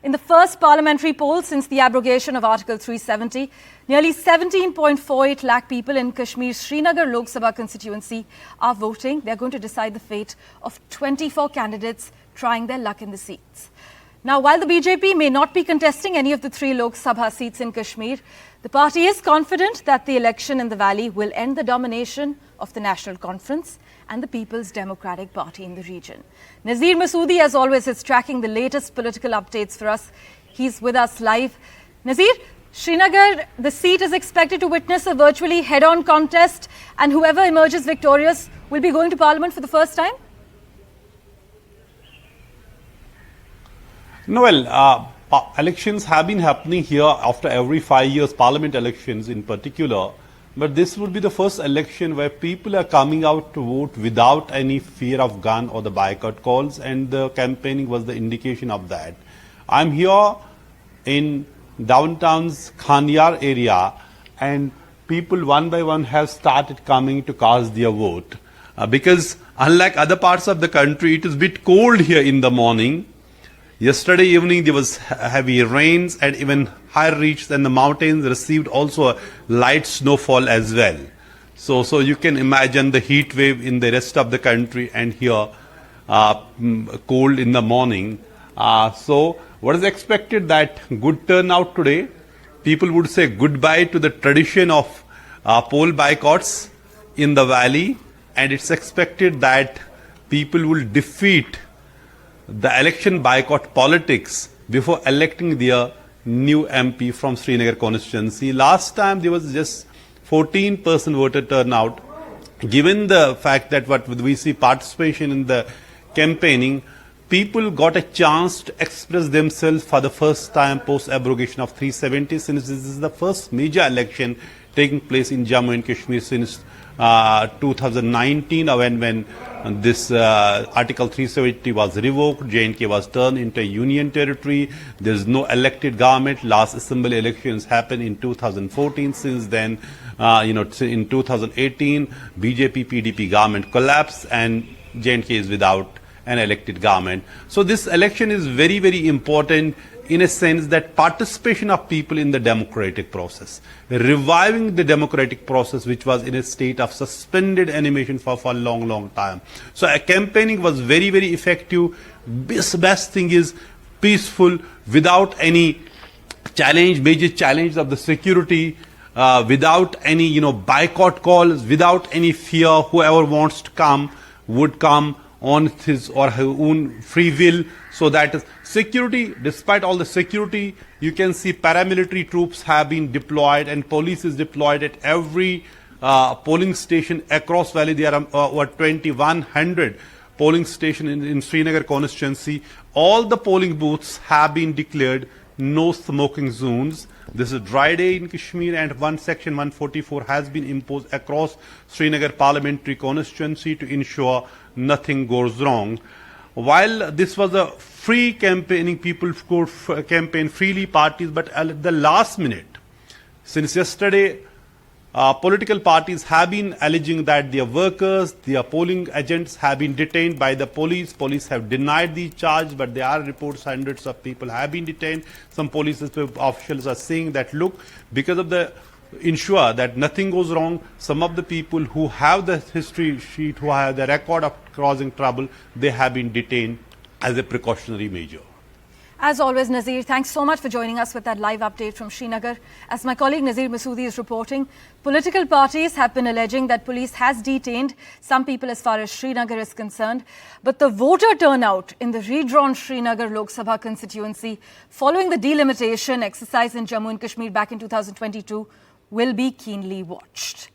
In the first parliamentary poll since the abrogation of Article 370, nearly 17.48 lakh people in Kashmir's Srinagar Lok Sabha constituency are voting. They're going to decide the fate of 24 candidates trying their luck in the seats. Now, while the BJP may not be contesting any of the 3 Lok Sabha seats in Kashmir, the party is confident that the election in the valley will end the domination of the National Conference and the People's Democratic Party in the region. Nazir Masoodi, as always, is tracking the latest political updates for us. He's with us live. Nazir, Srinagar, the seat is expected to witness a virtually head-on contest, and whoever emerges victorious will be going to Parliament for the first time? No, well, elections have been happening here after every 5 years, Parliament elections in particular. But this would be the first election where people are coming out to vote without any fear of gun or the boycott calls, and the campaigning was the indication of that. I'm here in downtown's Khanyar area, and people one by one have started coming to cast their vote. Because unlike other parts of the country, it is a bit cold here in the morning. Yesterday evening there was heavy rains, and even higher reaches and the mountains received also a light snowfall as well. So you can imagine the heat wave in the rest of the country, and here cold in the morning. So what is expected, that good turnout today. People would say goodbye to the tradition of poll boycotts in the valley, and it's expected that people will defeat the election boycott politics before electing their new MP from Srinagar constituency. Last time there was just 14% voter turnout. Given the fact that what we see participation in the campaigning, people got a chance to express themselves for the first time post abrogation of 370, since this is the first major election taking place in Jammu and Kashmir since 2019, when this Article 370 was revoked. J&K was turned into a union territory. There is no elected government. Last assembly elections happened in 2014. Since then, in 2018, BJP-PDP government collapsed, and J&K is without an elected government. So this election is very, very important in a sense that participation of people in the democratic process, reviving the democratic process which was in a state of suspended animation for a long, long time. So campaigning was very, very effective. Best thing is peaceful, without any challenge, major challenge of the security, without any boycott calls, without any fear. Whoever wants to come would come on his or her own free will. So that is security. Despite all the security, you can see paramilitary troops have been deployed, and police is deployed at every polling station across valley. There are over 2,100 polling stations in Srinagar constituency. All the polling booths have been declared no smoking zones. This is a dry day in Kashmir, and section 144 has been imposed across Srinagar parliamentary constituency to ensure nothing goes wrong. While this was a free campaigning, people could campaign freely, parties, but at the last minute, since yesterday, political parties have been alleging that their workers, their polling agents have been detained by the police. Police have denied the charge, but there are reports hundreds of people have been detained. Some police officials are saying that, look, because of the ensure that nothing goes wrong, some of the people who have the history sheet, who have the record of causing trouble, they have been detained as a precautionary measure. As always, Nazir, thanks so much for joining us with that live update from Srinagar. As my colleague Nazir Masoodi is reporting, political parties have been alleging that police has detained some people as far as Srinagar is concerned. But the voter turnout in the redrawn Srinagar Lok Sabha constituency following the delimitation exercise in Jammu and Kashmir back in 2022 will be keenly watched.